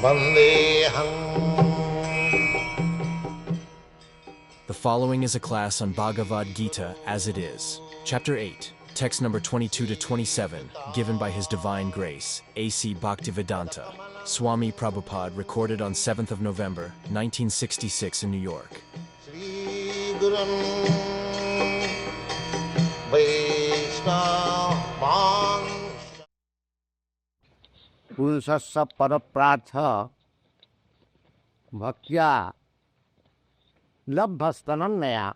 The following is a class on Bhagavad Gita as it is. Chapter 8, text number 22 to 27, given by His Divine Grace, A.C. Bhaktivedanta, Swami Prabhupada, recorded on 7th of November, 1966 in New York. Purusasya paraprartha bhaktya labhastanannaya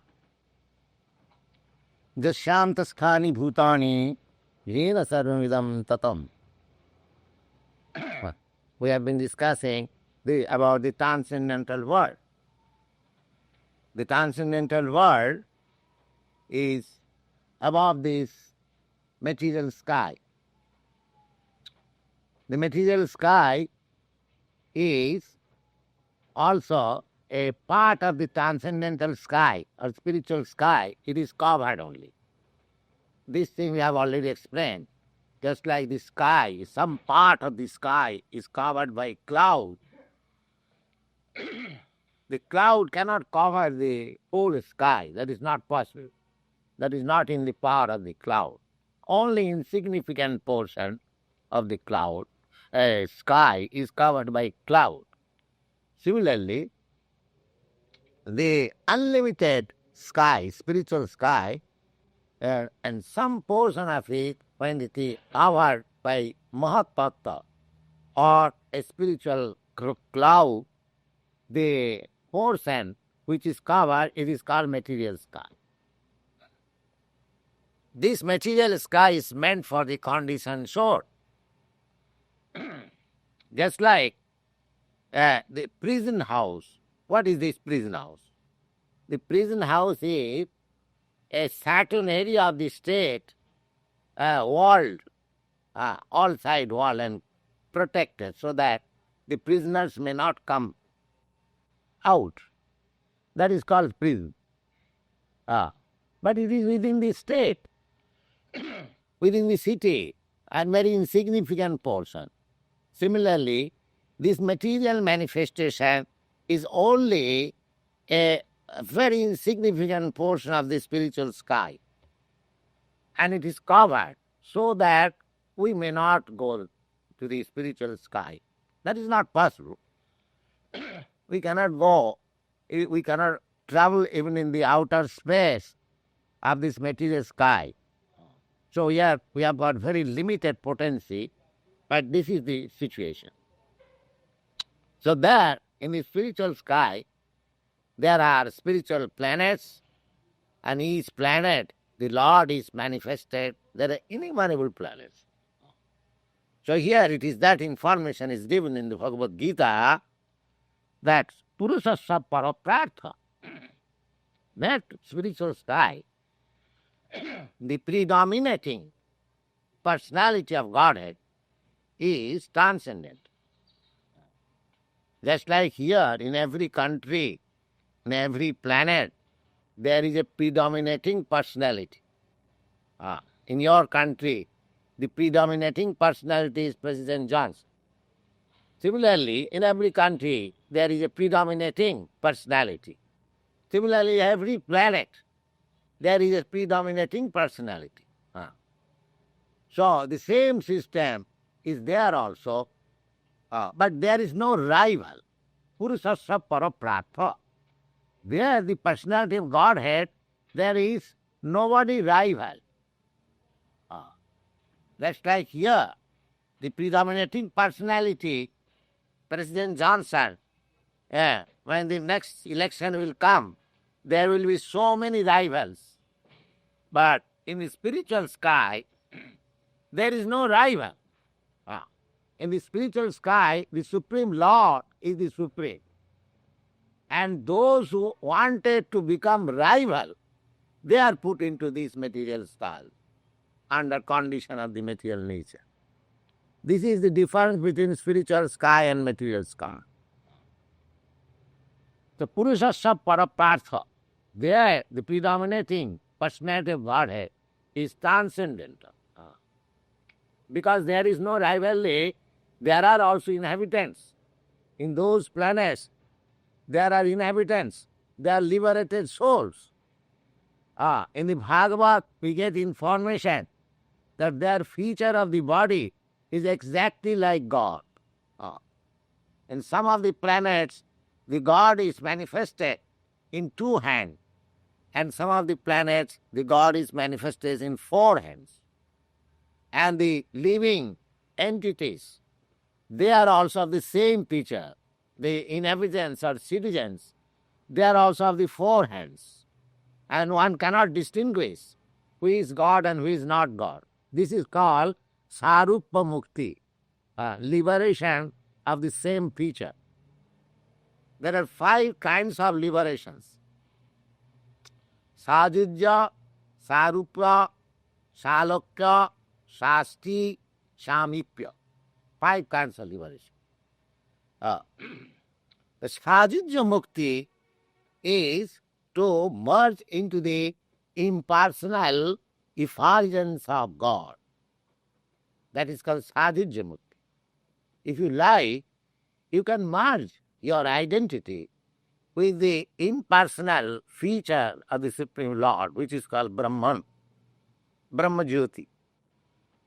jasyantaskhani bhutani yena sarvamidam tatam. We have been discussing about the transcendental world. The transcendental world is above this material sky. The material sky is also a part of the transcendental sky or spiritual sky. It is covered only. This thing we have already explained. Just like the sky, some part of the sky is covered by cloud. The cloud cannot cover the whole sky. That is not possible. That is not in the power of the cloud. Only insignificant portion of the cloud, sky is covered by cloud. Similarly, the unlimited sky, spiritual sky, and some portion of it, when it is covered by Mahatpatta or a spiritual cloud, the portion which is covered, it is called material sky. This material sky is meant for the conditioned soul. Just like the prison house. What is this prison house? The prison house is a certain area of the state, walled, all side wall and protected so that the prisoners may not come out. That is called prison. But it is within the state, within the city, and very insignificant portion. Similarly, this material manifestation is only a very insignificant portion of the spiritual sky. And it is covered so that we may not go to the spiritual sky. That is not possible. We cannot go, we cannot travel even in the outer space of this material sky. So here we have got very limited potency, but this is the situation. So there, in the spiritual sky, there are spiritual planets, and each planet, the Lord is manifested. There are innumerable planets. So here it is that information is given in the Bhagavad Gita that Purusasya paraprartha, that spiritual sky, the predominating personality of Godhead is transcendent. Just like here, in every country, in every planet, there is a predominating personality. In your country, the predominating personality is President Johnson. Similarly, in every country, there is a predominating personality. Similarly, every planet, there is a predominating personality. So the same system is there also, but there is no rival. Purusasya paraprartha. There, the personality of Godhead, there is nobody rival. That's like here, the predominating personality, President Johnson, when the next election will come, there will be so many rivals. But in the spiritual sky, there is no rival. In the spiritual sky, the Supreme Lord is the Supreme. And those who wanted to become rival, they are put into this material sky under condition of the material nature. This is the difference between spiritual sky and material sky. The Purusasya paraprartha, there the predominating personality of Godhead is transcendental. Because there is no rivalry, there are also inhabitants. In those planets, there are inhabitants. They are liberated souls. In the Bhagavad, we get information that their feature of the body is exactly like God. In some of the planets, the God is manifested in 2 hands, and some of the planets, the God is manifested in 4 hands. And the living entities, they are also of the same feature. The inhabitants or citizens, they are also of the 4 hands. And one cannot distinguish who is God and who is not God. This is called Sarupa Mukti, liberation of the same feature. There are 5 kinds of liberations. Sajujya, Sarupa, Salokya, Shasti, Samipya. 5 kinds of liberation. The Sajujya Mukti is to merge into the impersonal effulgence of God. That is called Sajujya Mukti. If you lie, you can merge your identity with the impersonal feature of the Supreme Lord, which is called Brahman, Brahma Jyoti.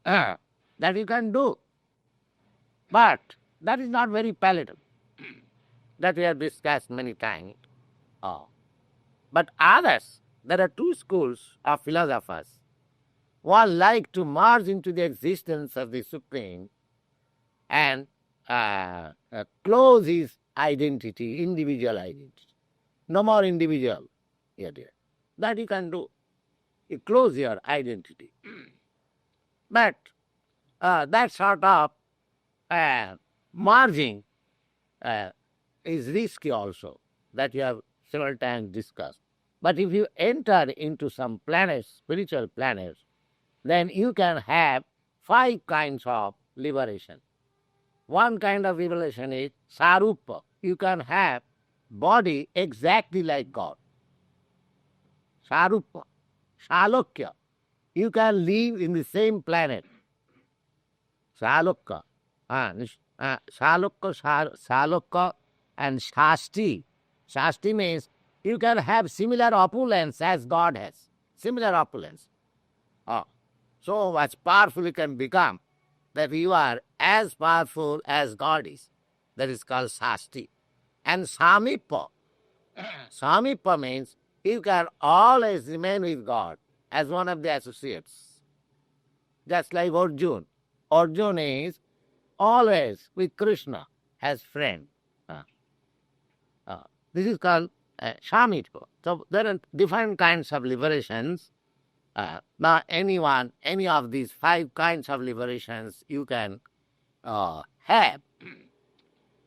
That you can do. But that is not very palatable. That we have discussed many times. But others, there are 2 schools of philosophers. One like to merge into the existence of the Supreme and close his identity, individual identity. No more individual here. That you can do. You close your identity. But that sort of merging is risky also, that you have several times discussed. But if you enter into some planets, spiritual planets, then you can have 5 kinds of liberation. One kind of liberation is Sarupa. You can have body exactly like God. Sarupa. Salokya. You can live in the same planet. Salokya. Salokya and Shasti. Shasti means you can have similar opulence as God has. Similar opulence. So much powerful you can become that you are as powerful as God is. That is called Shasti. And Samipa. Samipa means you can always remain with God as one of the associates. Just like Arjuna. Arjuna is always with Krishna as friend. This is called Samipa. So there are different kinds of liberations. Now any of these 5 kinds of liberations you can have.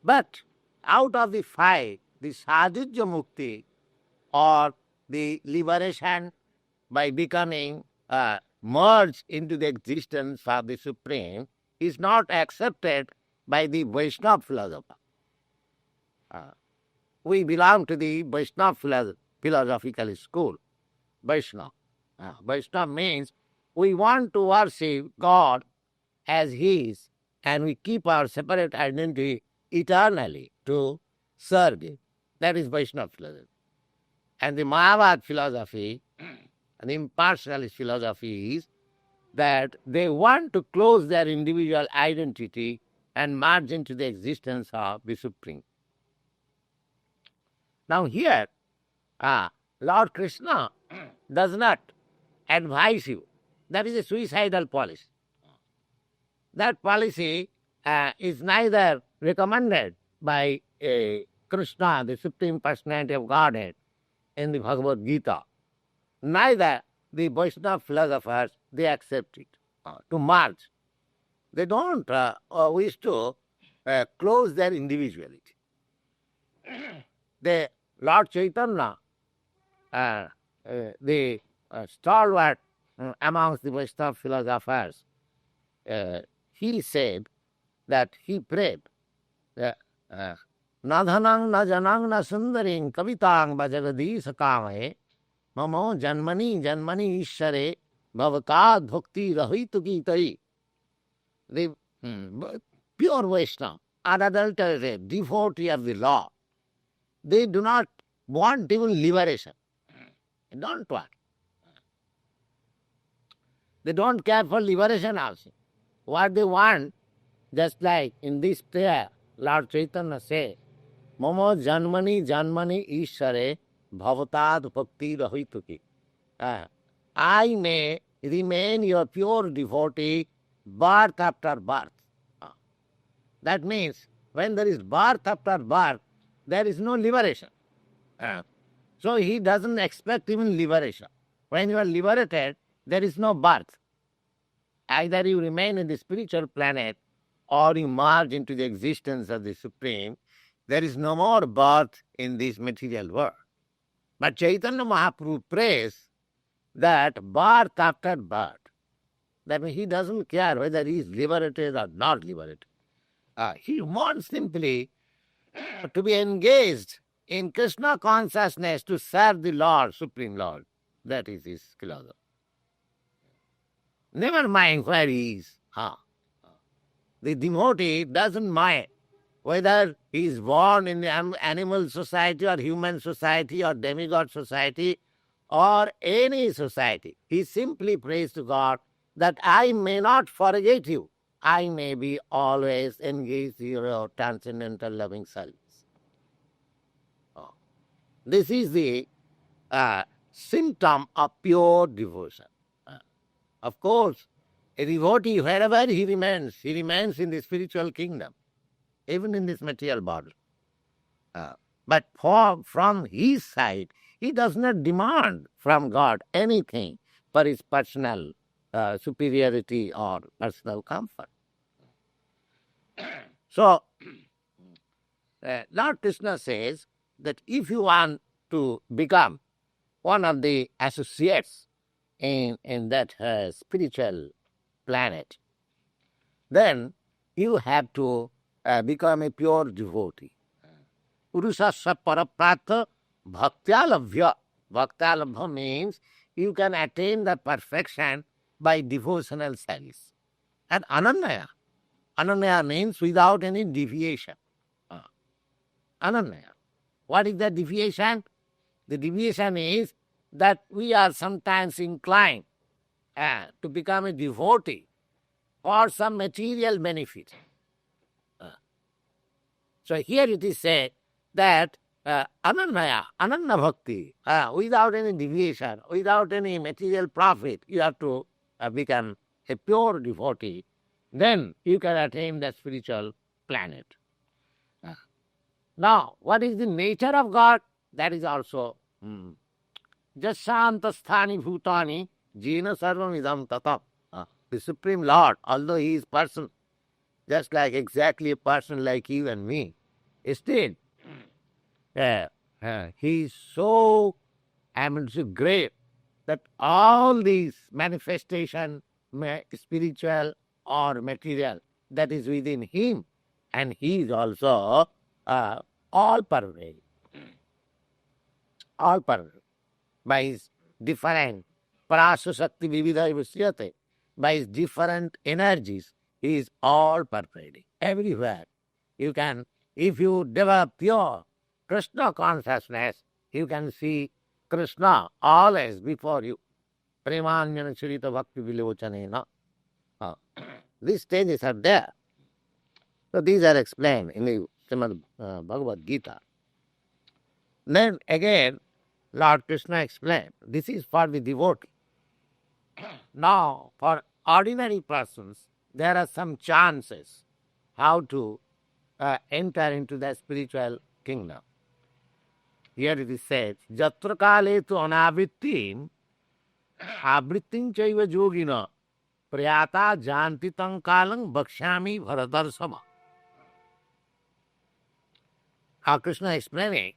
But out of the 5, the Sadhujya Mukti, or the liberation by becoming merged into the existence of the Supreme, is not accepted by the Vaishnava philosopher. We belong to the Vaishnava philosophical school. Vaishnava. Vaishnava means we want to worship God as He is, and we keep our separate identity eternally to serve Him. That is Vaishnava philosophy. And the Mayavad philosophy, and the impersonalist philosophy is that they want to close their individual identity and merge into the existence of the Supreme. Now here, Lord Krishna does not advise you. That is a suicidal policy. That policy is neither recommended by Krishna, the Supreme Personality of Godhead, in the Bhagavad Gita. Neither the Vaishnava philosophers, they accept it, to merge. They don't wish to close their individuality. The Lord Chaitanya, the stalwart amongst the Vaishnava philosophers, he said that he prayed, Nadhanang na janang na sundaring kavitang bhajagadisa kamahe mamo janmani ishare bhavakad bhakti rahitu gitai. The pure Vaishnava, unadulterated devotee of the law, they do not want even liberation. They don't want. They don't care for liberation also. What they want, just like in this prayer, Lord Chaitanya says, Mamo janmani janmani ishare bhavatad bhakti rahituki. I may remain your pure devotee birth after birth. That means when there is birth after birth, there is no liberation. So he doesn't expect even liberation. When you are liberated, there is no birth. Either you remain in the spiritual planet or you merge into the existence of the Supreme. There is no more birth in this material world. But Chaitanya Mahaprabhu prays that birth after birth. That means he doesn't care whether he is liberated or not liberated. He wants simply to be engaged in Krishna consciousness to serve the Lord, Supreme Lord. That is his philosophy. Never mind where he is. The devotee doesn't mind whether he is born in the animal society or human society or demigod society or any society. He simply prays to God that I may not forget you. I may be always engaged in your transcendental loving service. This is the symptom of pure devotion. Of course, a devotee, wherever he remains in the spiritual kingdom, even in this material body. But from his side, he does not demand from God anything for his personal superiority or personal comfort. So, Lord Krishna says that if you want to become one of the associates in that spiritual planet, then you have to become a pure devotee. Purusasya paraprata bhaktyalabhya. Bhaktyalabhya means you can attain the perfection by devotional service. And ananyaya. Ananyaya means without any deviation. Ananyaya. What is the deviation? The deviation is that we are sometimes inclined to become a devotee for some material benefit. So here it is said that ananya bhakti, without any deviation, without any material profit, you have to become a pure devotee. Then you can attain the spiritual planet. Now, what is the nature of God? That is also Jashantasthani bhutani jena sarvam idam tatam. The Supreme Lord, although he is person, just like exactly a person like you and me, still he is so great that all these manifestation, spiritual or material, that is within him, and he is also all pervading. All pervading. By his different prasya shakti vividha visyate, by his different energies, he is all pervading. Everywhere. You can, if you develop pure Krishna consciousness, you can see Krishna always before you. Premanyana Charita Bhakti Vilochanena. These stages are there. So these are explained in the Srimad Bhagavad Gita. Then again, Lord Krishna explained, this is for the devotee. Now, for ordinary persons, there are some chances how to enter into the spiritual kingdom. Here it is said, Jatra kale tu anavrittim, avrittim chaiva yogina, prayata janti tankalang bhakshami bharadarsama. Krishna explaining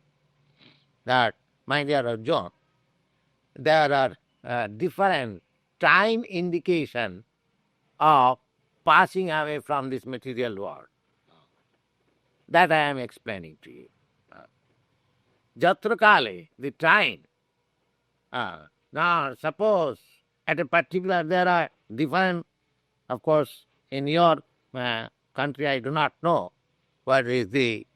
that, my dear Arjuna, there are different time indication of passing away from this material world. That I am explaining to you. Jatra kale, the time. Now, suppose at a particular, there are different, of course, in your country, I do not know what is the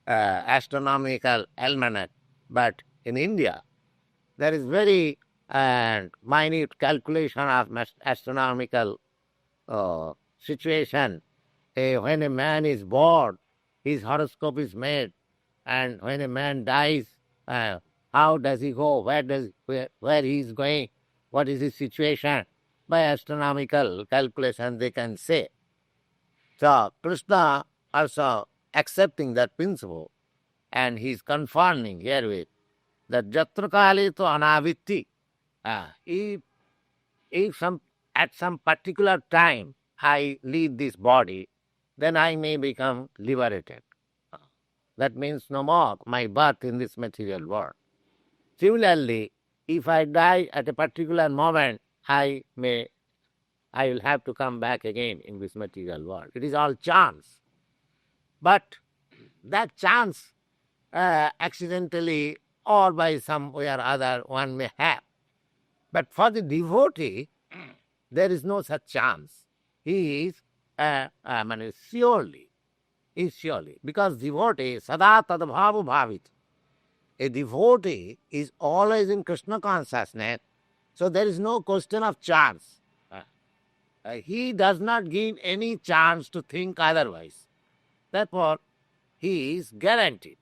astronomical almanac. But in India, there is very minute calculation of astronomical situation. When a man is born, his horoscope is made, and when a man dies, how does he go? Where he is going? What is his situation? By astronomical calculation, they can say. So Krishna also accepting that principle, and he is confirming herewith that Jatra Kali to Anavitti. If at some particular time I leave this body, then I may become liberated. That means no more my birth in this material world. Similarly, if I die at a particular moment, I will have to come back again in this material world. It is all chance. But that chance accidentally or by some way or other one may have. But for the devotee, there is no such chance. He is surely, because devotee sada tadbhavu bhavit. A devotee is always in Krishna consciousness, so there is no question of chance. He does not give any chance to think otherwise. Therefore, he is guaranteed.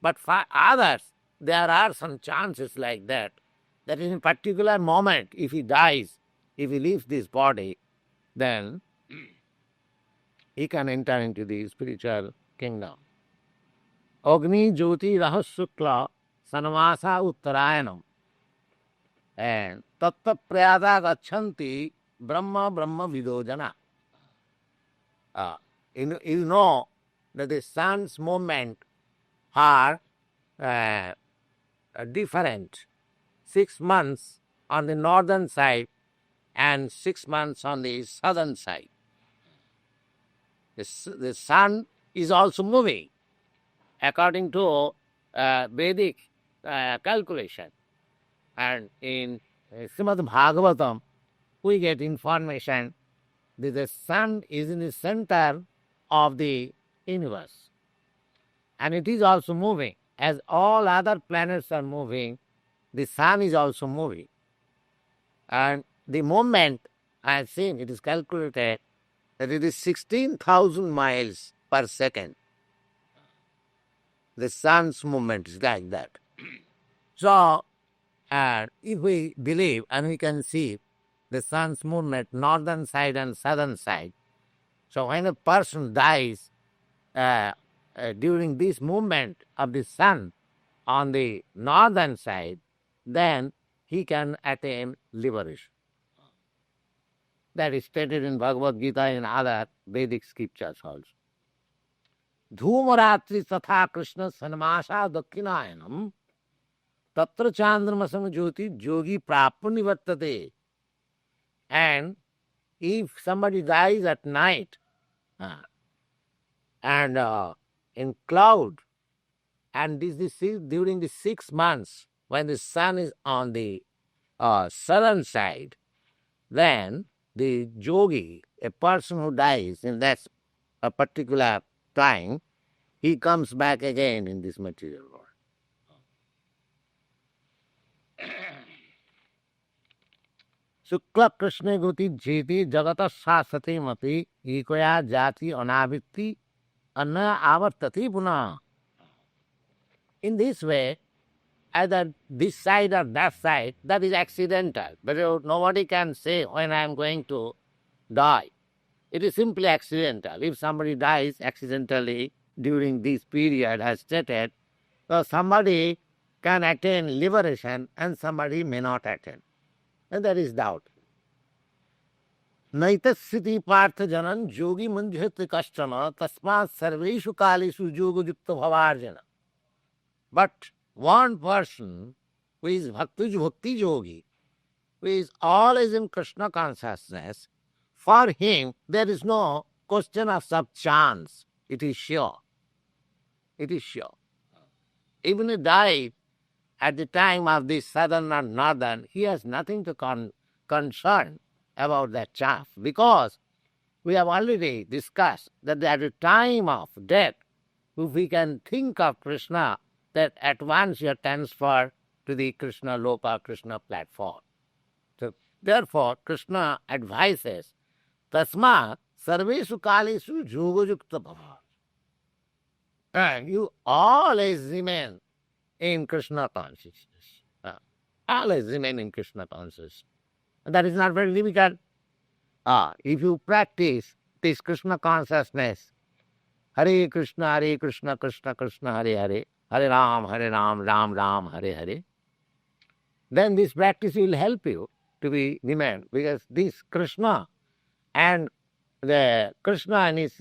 But for others, there are some chances like that in a particular moment, if he dies, if he leaves this body, then he can enter into the spiritual kingdom. Agni Jyoti Rahasukla Sanvasa Uttarayanam and Tatta Prayada Gachanti Brahma Vidojana. You know that the sun's movement are different. 6 months on the northern side and 6 months on the southern side. The sun is also moving according to Vedic calculation. And in Srimad Bhagavatam, we get information that the sun is in the center of the universe. And it is also moving. As all other planets are moving, the sun is also moving. And the movement, I have seen, it is calculated that it is 16,000 miles per second. The sun's movement is like that. So, if we believe and we can see the sun's movement, northern side and southern side, so when a person dies during this movement of the sun on the northern side, then he can attain liberation. That is stated in Bhagavad Gita and other Vedic scriptures also. Dhoomaratri tatha Krishna sanmasa dakkhinayanam tatra chandramasam jyoti yogi prapya nivartate. And if somebody dies at night and in cloud, and this is during the 6 months when the sun is on the southern side, then the yogi, a person who dies in that particular time, he comes back again in this material world. Sukla Krishna Guti Jeti Jagata Sasati Mati Ikoya Jati Anavitti Anna Avartati Puna. In this way, either this side or that side, that is accidental. But nobody can say when I am going to die. It is simply accidental. If somebody dies accidentally during this period, as stated, so somebody can attain liberation and somebody may not attain. And there is doubt. Naitasiti partha janan yogi manjhati kashtana tasmat sarveshu kalishu yoga yukta bhavarjana. But one person who is bhakti yogi, who is always in Krishna consciousness, for him there is no question of some chance. It is sure. It is sure. Even if he died at the time of the southern or northern, he has nothing to concern about that chance, because we have already discussed that at the time of death, if we can think of Krishna, that at once you are transferred to the Krishna Loka, Krishna platform. So, therefore, Krishna advises, Tasma sarvesu kalesu yogayukta bhava. And you always remain in Krishna consciousness. Always remain in Krishna consciousness. And that is not very difficult. If you practice this Krishna consciousness, Hare Krishna, Krishna Krishna, Hare Hare, Hare Ram, Ram Ram, Hare Hare, then this practice will help you to be remain, because this Krishna and the Krishna and his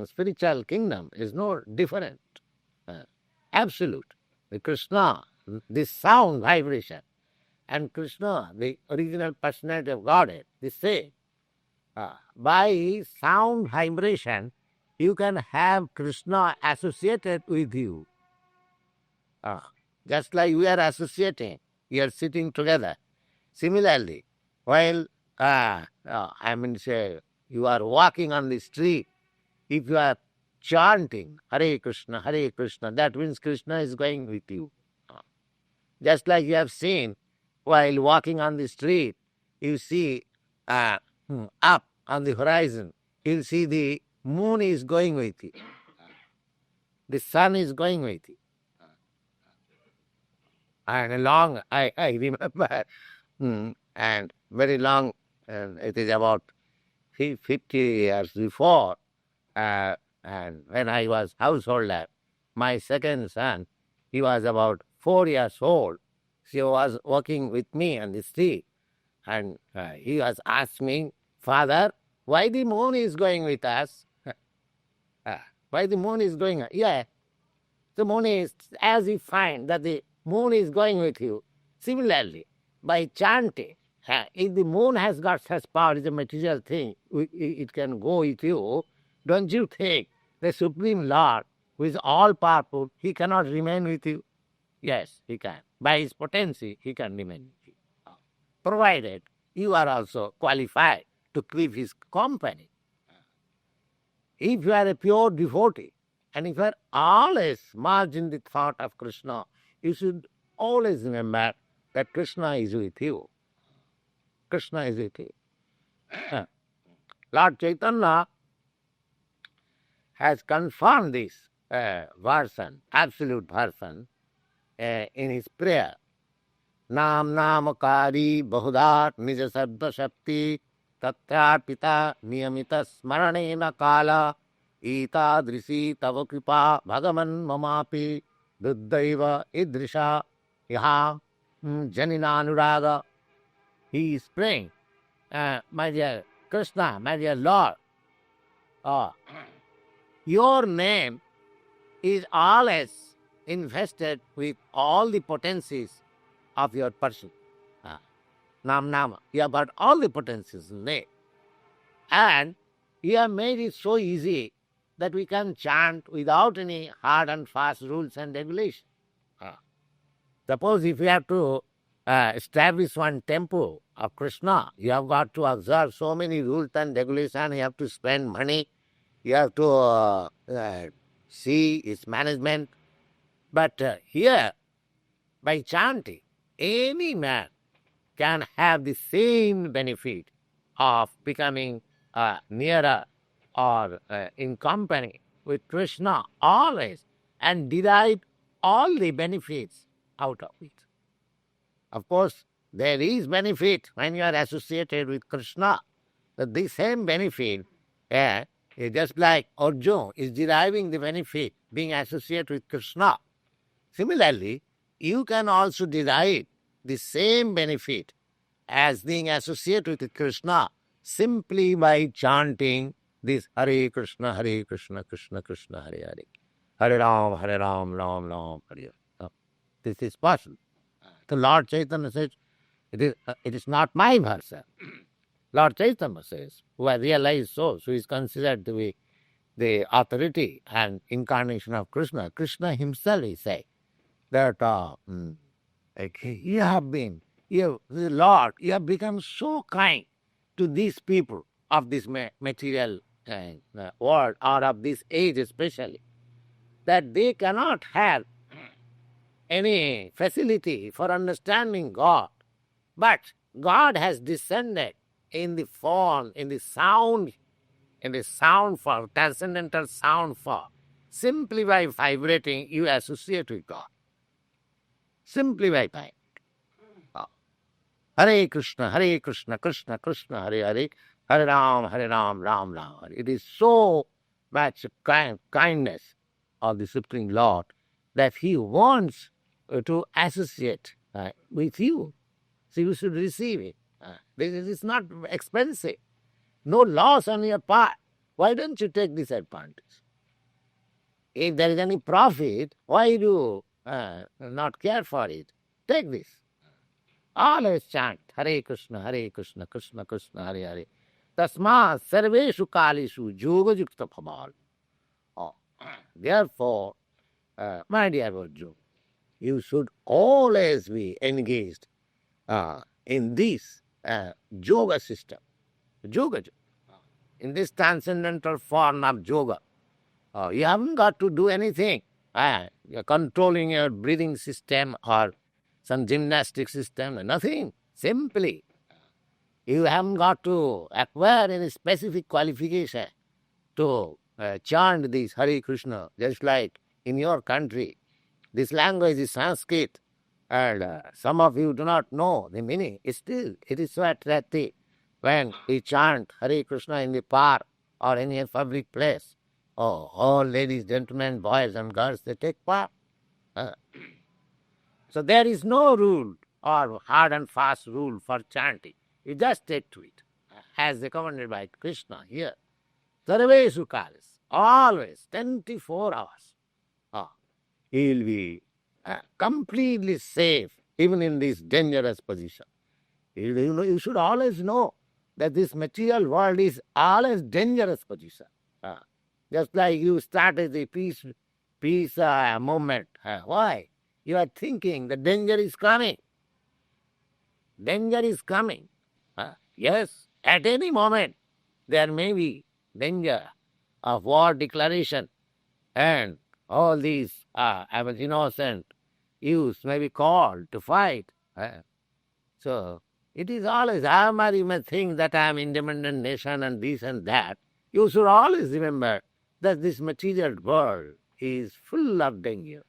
spiritual kingdom is no different. Absolute. The Krishna, this sound vibration, and Krishna, the original personality of Godhead, the same. By sound vibration, you can have Krishna associated with you. Just like we are associating, we are sitting together. Similarly, while say you are walking on the street, if you are chanting Hare Krishna, that means Krishna is going with you. Just like you have seen, while walking on the street, you see up on the horizon, you'll see the moon is going with you. The sun is going with you. And long, I remember, and very long, it is about 50 years before, and when I was householder, my second son, he was about 4 years old. He was walking with me on the street, and he was asking me, Father, why the moon is going with us? Why the moon is going? Yeah, the moon is, as you find that the moon is going with you. Similarly, by chanting, if the moon has got such power, it's a material thing, it can go with you. Don't you think the Supreme Lord, who is all-powerful, he cannot remain with you? Yes, he can. By his potency, he can remain with you, provided you are also qualified to keep his company. If you are a pure devotee, and if you are always merged in the thought of Krishna, you should always remember that Krishna is with you. Krishna is with you. Lord Chaitanya has confirmed this version, absolute version, in his prayer. Nam namakari bahudat nija sabda shakti tatyarpita niyamita smaranena kala ita drisi tava kripa bhagavan mamapi duddaiva idrisha yaha janinanuraga. He is praying, my dear Krishna, my dear Lord, your name is always invested with all the potencies of your person. Nam Nama. You have got all the potencies in name. And you have made it so easy that we can chant without any hard and fast rules and regulations. Suppose if you have to establish one temple of Krishna, you have got to observe so many rules and regulations, you have to spend money, you have to see its management. But here, by chanting, any man can have the same benefit of becoming nearer or in company with Krishna always, and derive all the benefits out of it. Of course, there is benefit when you are associated with Krishna. But the same benefit, just like Arjuna is deriving the benefit being associated with Krishna. Similarly, you can also derive the same benefit as being associated with Krishna simply by chanting this Hare Krishna, Krishna Krishna, Hare Hare, Hare Ram, Ram Ram, Hare Hare. This is possible. The Lord Chaitanya says, it is not my version. Lord Chaitanya says, who has realized souls, who is considered to be the authority and incarnation of Krishna. Krishna himself is saying that the Lord, you have become so kind to these people of this material world, or of this age especially. that they cannot have any facility for understanding God. But God has descended in the form, in the sound form, transcendental sound form. Simply by vibrating, you associate with God. Simply by vibrating. Hare Krishna, Krishna Krishna, Hare Hare, Hare Ram, Ram Ram. Hare. It is so much kindness of the Supreme Lord that He wants to associate with you. So you should receive it. This is not expensive. No loss on your part. Why don't you take this advantage? If there is any profit, why do you not care for it? Take this. Always chant Hare Krishna, Krishna Krishna, Hare Hare. Tasma sarveshu kalishu yoga yukta bhaval. Therefore, my dear Arjuna, you should always be engaged in this yoga system. Yoga. In this transcendental form of yoga. You haven't got to do anything. You're controlling your breathing system or some gymnastic system, nothing. Simply, you haven't got to acquire any specific qualification to chant this Hare Krishna, just like in your country. This language is Sanskrit, and some of you do not know the meaning. Still, it is so attractive when we chant Hare Krishna in the park or any public place. Oh, all ladies, gentlemen, boys and girls, they take part. So there is no rule or hard and fast rule for chanting. You just take to it, as recommended by Krishna here. Sarvesu kalis, always, 24 hours. He will be completely safe, even in this dangerous position. You should always know that this material world is always dangerous position. Just like you started the peace movement. Why? You are thinking the danger is coming. Danger is coming. Yes, at any moment there may be danger of war declaration, and all these innocent youths may be called to fight. So it is always, you may think that I am independent nation and this and that. You should always remember that this material world is full of danger.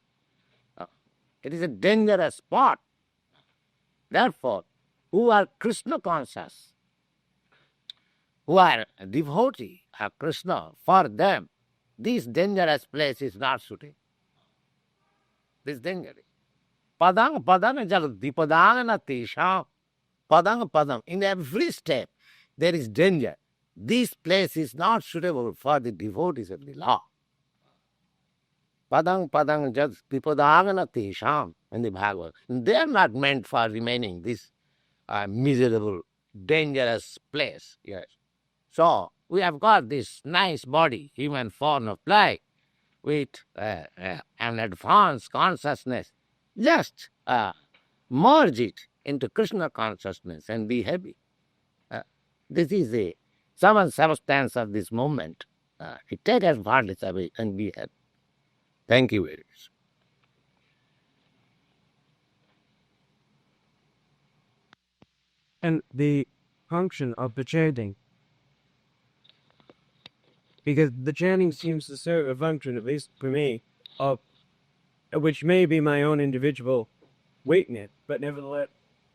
It is a dangerous spot. Therefore, who are Krishna conscious, who are devotee of Krishna, for them, this dangerous place is not suitable. This dangerous. Padang padang jagdipadang na tesham. Padang padang. In every step, there is danger. This place is not suitable for the devotees of the Lord. Padang padang jad vipadangana tesham in the Bhagavad. They are not meant for remaining this miserable, dangerous place. Yes. So we have got this nice body, human form of life, with an advanced consciousness. Just merge it into Krishna consciousness and be happy. This is the sum and substance of this moment. Take advantage of it and be happy. Thank you very much. And the function of the chanting, because the chanting seems to serve a function, at least for me, of which may be my own individual weakness, but nevertheless,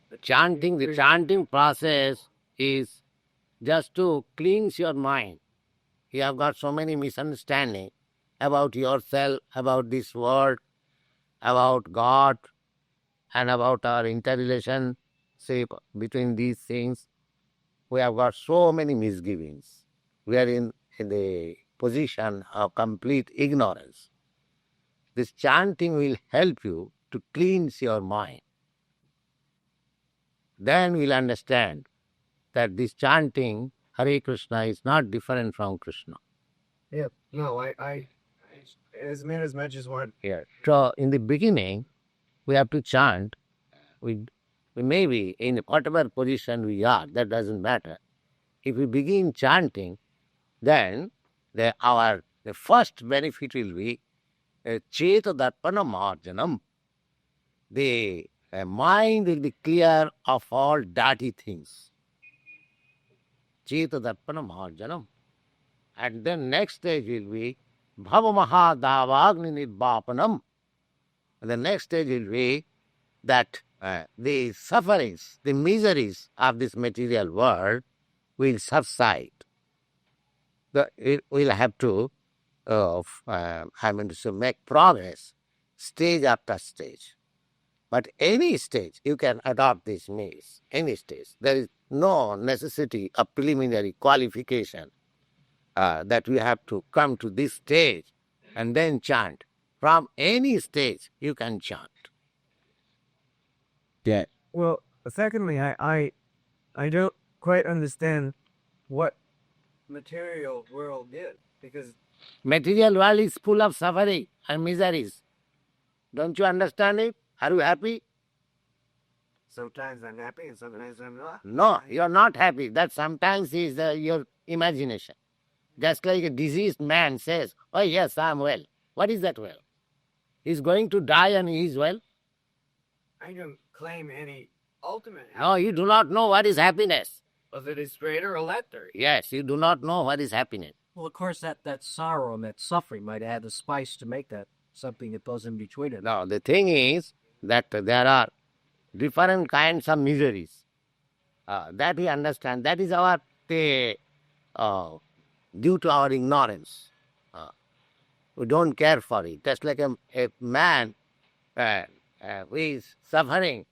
the chanting process is just to cleanse your mind. You have got so many misunderstandings about yourself, about this world, about God, and about our interrelationship between these things. We have got so many misgivings. We are in the position of complete ignorance. This chanting will help you to cleanse your mind. Then we'll understand that this chanting Hare Krishna is not different from Krishna. Yeah, no, I as much as one. Yeah. So in the beginning, we have to chant. We may be in whatever position we are, that doesn't matter. If we begin chanting, then the first benefit will be Cheta darpana marjanam. The mind will be clear of all dirty things. Cheta darpana marjanam. And then next stage will be bhava mahadavagni nirvapanam. The next stage will be that the sufferings, the miseries of this material world will subside. We'll have to, make progress stage after stage. But any stage you can adopt this means, any stage. There is no necessity of preliminary qualification that we have to come to this stage and then chant. From any stage you can chant. Yeah. Well, secondly, I don't quite understand what material world is, because Material world is full of suffering and miseries. Don't you understand it? Are you happy? sometimes I'm happy and sometimes I'm not. No, you're not happy. That sometimes is your imagination. Just like a diseased man says, oh yes, I'm well. What is that well? He's going to die and he is well? I don't claim any ultimate No, you do not know what is happiness. whether it is greater or lesser. Yes, you do not know what is happiness. Well, of course, that sorrow and that suffering might add the spice to make that something that goes in between it. Now, the thing is that there are different kinds of miseries. That we understand. That is our due to our ignorance. We don't care for it. Just like a man who is suffering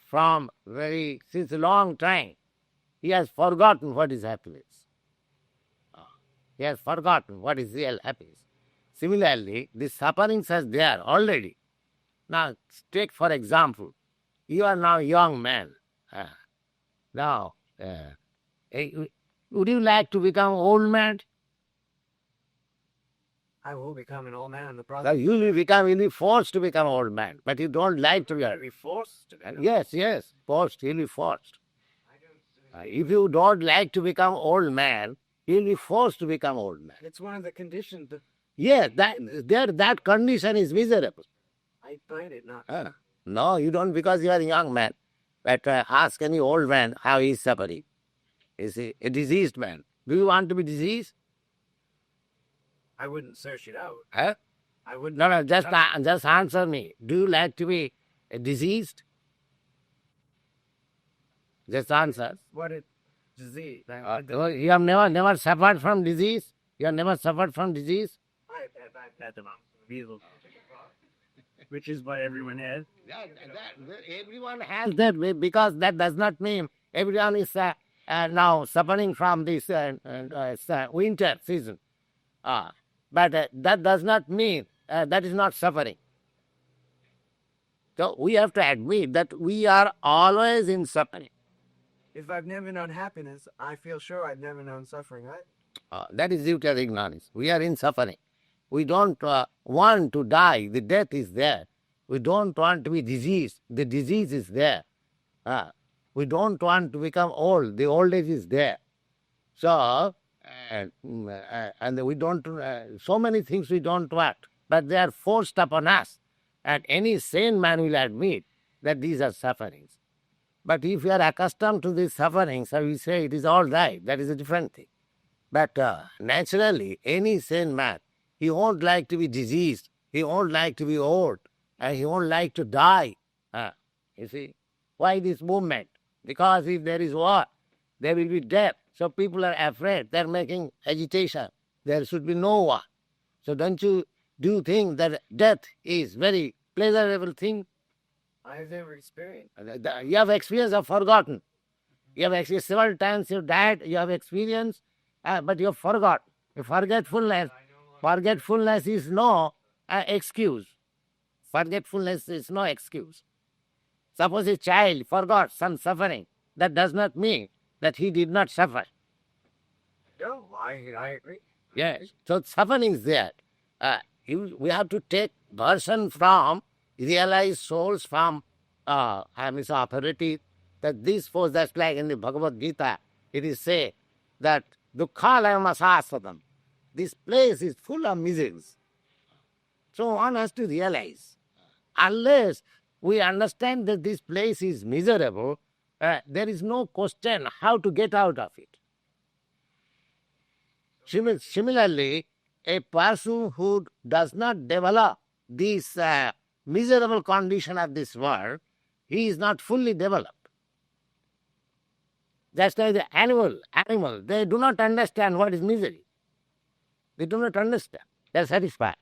from since a long time, he has forgotten what is happiness. He has forgotten what is real happiness. Similarly, the sufferings are there already. Now, take for example, you are now a young man. Now, would you like to become old man? I will become an old man in the Now, process. you'll be forced to become old man, but you don't like to I'll be. be forced to become. Yes, forced. You'll be forced. If you don't like to become old man, you'll be forced to become old man. It's one of the conditions that Yes, that condition is miserable. I find it not. No, you don't, because you are a young man. But ask any old man how he is suffering. Is he a diseased man? Do you want to be diseased? I wouldn't search it out. Huh? I wouldn't. No, just answer me. Do you like to be diseased? Just answer. What a disease. You have never suffered from disease? You have never suffered from disease? I've had the measles, which is what everyone has. Everyone has that way, because that does not mean everyone is now suffering from this winter season. But that does not mean that is not suffering. So we have to admit that we are always in suffering. If I've never known happiness, I feel sure I've never known suffering, right? That is due to ignorance. We are in suffering. We don't want to die. The death is there. We don't want to be diseased. The disease is there. We don't want to become old. The old age is there. So, and we don't, so many things we don't want, but they are forced upon us. And any sane man will admit that these are sufferings. But if you are accustomed to these sufferings, so we say it is all right, that is a different thing. But naturally, any sane man, he won't like to be diseased, he won't like to be old, and he won't like to die. You see, why this movement? Because if there is war, there will be death. So people are afraid, they're making agitation. There should be no war. So do you think that death is very pleasurable thing? I've never experienced. You have experienced or forgotten. You have experienced several times you died, you have experienced, but you have forgotten. Forgetfulness is no excuse. Forgetfulness is no excuse. Suppose a child forgot some suffering, that does not mean that he did not suffer. No, I agree. Yes. So suffering is there. We have to take version from realized souls, from authority, that this force, that's like in the Bhagavad Gita, it is said that dukkhalayam asasadam. This place is full of miseries. So one has to realize, unless we understand that this place is miserable, there is no question how to get out of it. Similarly, a person who does not develop this miserable condition of this world, he is not fully developed. That's why the animal, they do not understand what is misery. They do not understand. They are satisfied.